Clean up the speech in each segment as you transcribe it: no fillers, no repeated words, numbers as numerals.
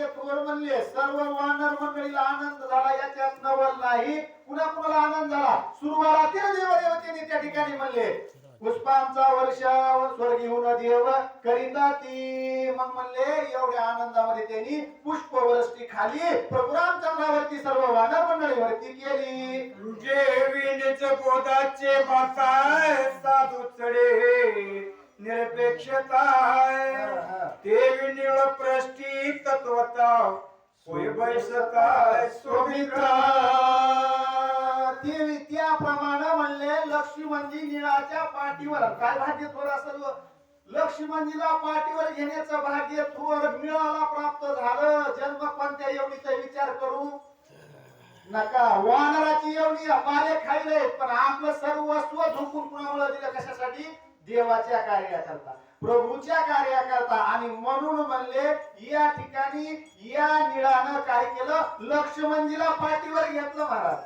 थोर म्हणले सर्व वानर मंडळीला आनंद झाला याच्यात नवल नाही. कुणा कुणाला आनंद झाला? सुरुवातीला देवदेवतेने त्या ठिकाणी म्हणले पुष्पांचा वर्षाव स्वर्गीहून देव करिता ती. मग म्हणले एवढ्या आनंदामध्ये त्यांनी पुष्पवृष्टी खाली प्रभू रामचंद्रावरती सर्व वानर मंडळीवरती केली. जेविणीच पोदाचे माताय साधू चढे निरपेक्षताय देवी निळ प्रष्टी तत्वता सोय बैसताय सोमित्रा. देवी त्याप्रमाणे म्हणले लक्ष्मणजी निळाच्या पाठीवर काय भाग्य थोर सर्व लक्ष्मणजीला पाठीवर घेण्याचं भाग्य थोर निळाला प्राप्त झालं. जन्म कोणत्या एवढीचा विचार करू नका. वानराची एवढी पाले खायले पण आपलं सर्वस्व झोपून कुणामुळे दिलं? कशासाठी? देवाच्या कार्याकरता, प्रभूच्या कार्याकरता. आणि म्हणून म्हणले या ठिकाणी या निळानं काय केलं? लक्ष्मणजीला पाठीवर घेतलं महाराज.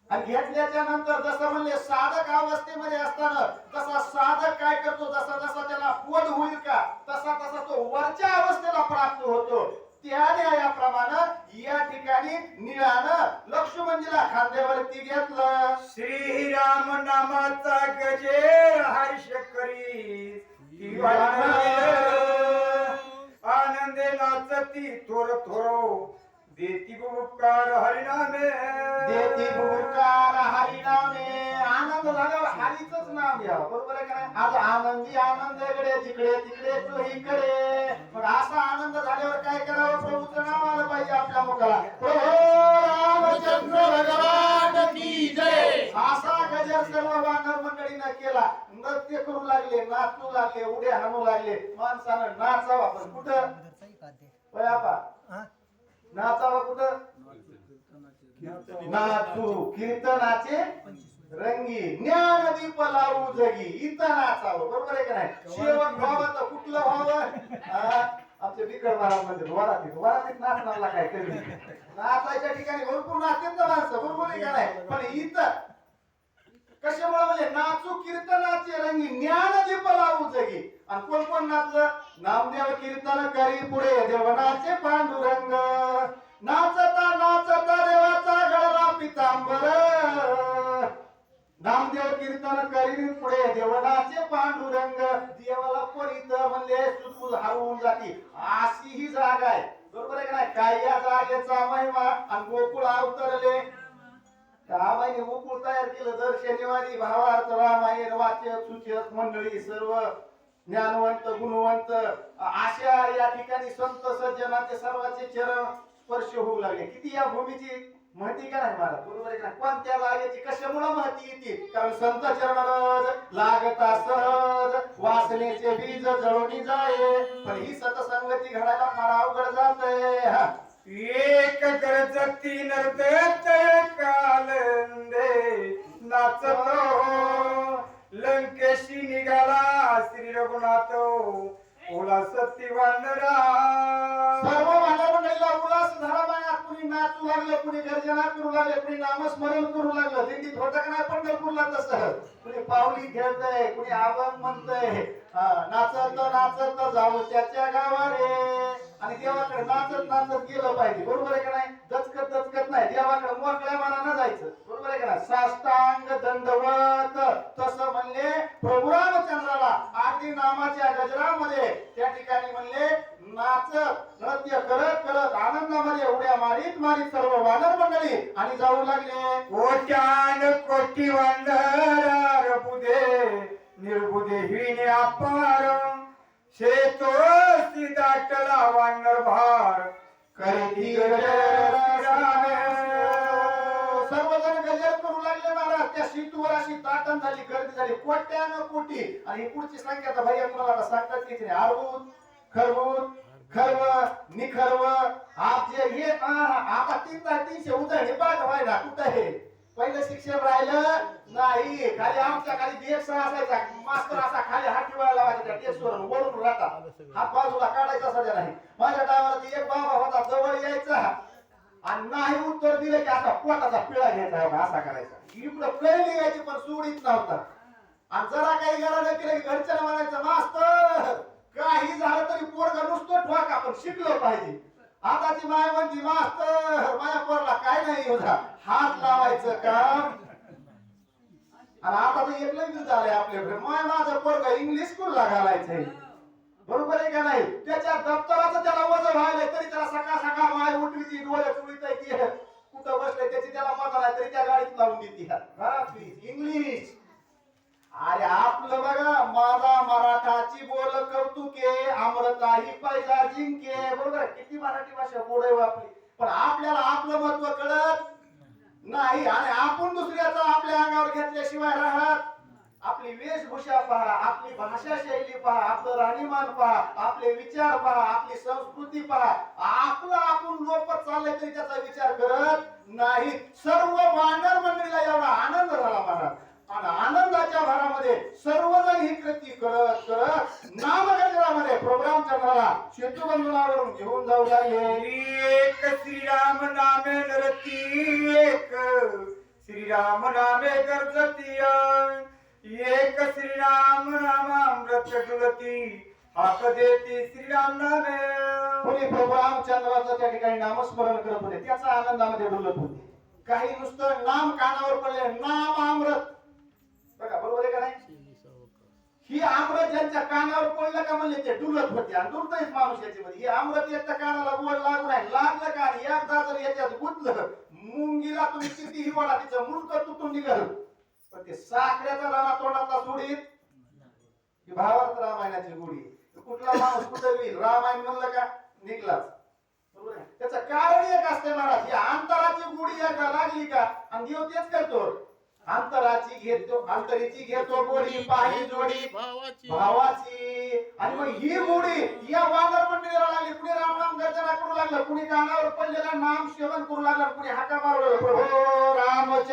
आणि घेतल्याच्या नंतर जसं म्हणले साधक अवस्थेमध्ये असताना तसा साधक काय करतो? जसा जसा त्याला पद होईल का तसा तसा तो वरच्या अवस्थेला प्राप्त होतो. त्या न्यायाप्रमाणे या ठिकाणी निळानं लक्ष्मणजीला खांद्यावरती घेतलं. श्रीराम नामाचा गजेर हर्ष करी आनंदे नाचती थोर थोरो देती उपकार हरिनामे देती उपकार हरिनामे. आनंद झाल्यावर हरीचंच नाम घ्यावं. बरोबर आहे का नाही? आज आनंदी आनंद इकडे तिकडे तिकडे चोहीकडे. मग असा आनंद झाल्यावर काय करावं? प्रभूचं नाव आलं पाहिजे आपल्या मुखाला. प्रभू रामचंद्र भगवान की जय. असा गजर सर्व वानर मंडळीनं केला. नृत्य करू लागले, नाचू लागले, उड्या हाणू लागले. माणसानं नाचावा पण कुठं? बयापा नाचावा कुठं? नाचू कीर्तनाचे रंगी ज्ञान दीप लावू जगी इथं नाचावं. बरोबर आहे का नाही? शेवट व्हावं तर कुठलं व्हावं? आमच्या बिकळ महाराज म्हणजे वरातीत नाचणारला काय कमी? नाचायच्या ठिकाणी भरपूर नाचतात ना माणसं. बरोबर आहे का नाही? पण इथं कशामुळे म्हणजे नाचू कीर्तनाचे रंगी ज्ञान दीप लावू जगी. आणि कोण कोण नाचलं? नामदेव कीर्तन करी पुढे देवनाचे पांडुरंग. नाचता नाचता देवाचा गळला पितांबर. नामदेव कीर्तन करी पुढे देवनाचे पांडुरंग. देवाला परित म्हणले सुटून हरवून जाती अशी ही जागा आहे. बरोबर आहे का नाही? काय या जागेचा महिमा. आणि गोकुळ अवतरले रामायण गोकुळ तयार केलं. दर शनिवारी भावार्थ रामायण वाचक सूचक मंडळी सर्व ज्ञानवंत गुणवंत अशा या ठिकाणी संत सज्जनाचे सर्वांचे चरण स्पर्श होऊ लागले. किती या भूमीची महती का नाही महाराज? बरोबर आहे का? कोणत्या जागेची कशामुळे महती येते? कारण संत चरणरज लागता सहज वासनेचे बीज जळून जाये. पण ही सतसंगती घडायला फार अवघड जाते. एक गरज तीन कालंदे नाचतो लंकेशी निघाला श्री रघुनाथ ओला सत्य वानरा. सर्व वानर मंडळीला उल्हास झाला माया. कुणी नाचू लागले, कुणी गर्जना करू लागले, कुणी नामस्मरण करू लागलं. दिंडीत होतं का नाही पंढरपूरला तसं? कुणी पावली खेळतय, कुणी अभंग म्हणतय. नाचत नाचत जाऊ त्याच्या गावारे. आणि देवाकडे नाचत नाचत गेलं पाहिजे. बरोबर आहे का नाही? दचकत दचकत नाही. देवाकडे मोकळ्या मनानं जायचं. बरोबर आहे का नाही? साष्टांग दंडवत तसं म्हणले प्रभू रामचंद्राला आरती नामाच्या गजरामध्ये त्या ठिकाणी म्हणले नाचत नृत्य करत करत आनंदामध्ये उड्या मारीत मारीत सर्व वानर मंडळी आणि जाऊ लागले. कोट्यान कोटी वानर बुधे निर्बुधे हिने अपार शेतो दाटला वानर भार करी सर्वजण गजर करू लागले महाराज. त्या सीतूवर अशी दाटण झाली, गर्दी झाली कोट्यानं कोटी. आणि पुढची संख्या तर भैया कुणाला सांगतात की अर्भूत खरबूत खरव निखरव आप जे हे आता 300 उजळणी पाठ व्हायला कुठं आहे? पहिलं शिक्षण राहिलं नाही. खाली आमच्या खाली डेस्क असायचा. मास्तर असा खाली हात ठेवायला लावायचा त्या डेस्कवर वरून राहता. हात बाजूला काढायचा सध्या नाही. माझ्या टायमाला एक बाबा होता जवळ यायचा आणि नाही उत्तर दिलं की आता पोटाचा पिळा घ्यायचा असा करायचा. इकडं कळली यायची पण सोडीत नव्हता. आणि जरा काही गरज केलं की घरच्याला म्हणायचं मास्तर काही झालं तरी पोरग नुसतं ठोका पण शिकलं पाहिजे. आताची माय म्हणती मास्तर माझ्या पोरला काय नाही होता हात लावायचं काम. आणि आता तर एक लग्न झालंय आपल्याकडे माय माझं पोरग इंग्लिश स्कूलला घालायचंय. बरोबर आहे का नाही? त्याच्या दप्तराचं त्याला वजन व्हायलंय तरी त्याला सकाळ सकाळ माय उठवीती डोळे चुळीत कुठं बसले त्याची त्याला मजा नाही तरी त्या गाडीत लावून देते इंग्लिश. अरे आपलं बघा माझा मराठाची बोल कौतुके अमृताही पैसा जिंके. बरोबर किती मराठी भाषा गोड आहे आपली. पण आपल्याला आपलं महत्व कळत नाही आणि आपण दुसऱ्याचं आपल्या अंगावर घेतल्याशिवाय राहत. आपली वेशभूषा पहा, आपली भाषा शैली पहा, आपलं राहणीमान पहा, आपले विचार पहा, आपली संस्कृती पहा. आपलं आपण लोपत चाललंय तरी त्याचा विचार करत नाही. सर्व वानर मंडळीला एवढा आनंद झाला महाराज आणि आनंदाच्या भरामध्ये सर्वजण ही कृती करत करत नामगंजरामध्ये प्रोग्राम चंद्राला शेतूबंधनावरून घेऊन जाऊ लागले. एक श्रीराम नामे नरती एक श्रीराम नामे गरजती एक श्रीराम नामामृत डुलती हाक देती श्रीराम नामे. कोणी प्रभू रामचंद्राचं त्या ठिकाणी नामस्मरण करत होते त्याचा आनंदामध्ये डुलत होते. काही नुसतं नाम कानावर पडले नाम अमृत. बघा बरोबर आहे का नाही? ही अमृत ज्यांच्या कानावर पडलं का म्हणले ते डुलत होते आणि डुलतच माणूस याच्यामध्ये. हे अमृत एकदा कानाला गोड लागू नाही लागलं का आणि एकदा जर याच्यात गुंतलं मुंगीला तुम्ही कितीही वाढा तिचं मुंडक तुटून निघाल पण ते साखरेचा दाणा तोंडातला सोडीत. ही भावार्थ रामायणाची गोडी. कुठला माणूस कुठे होईल रामायण म्हणलं का निघलाच. बरोबर आहे? त्याचं कारण एक असते महाराज ही अंतराची गोडी एकदा लागली का आणि देव तेच करतो अंतराची घेतो अंतरीची घेतो गोडी पाही जोडी भावाची. आणि मग ही गोडी या वानर मंडळीला लागली. कुणी राम नाम गर्जना करू लागलं, कुणी कानावर पडलेला नाम सेवन करू लागला, कुणी हाका मारू लागला प्रभो रामचंद्र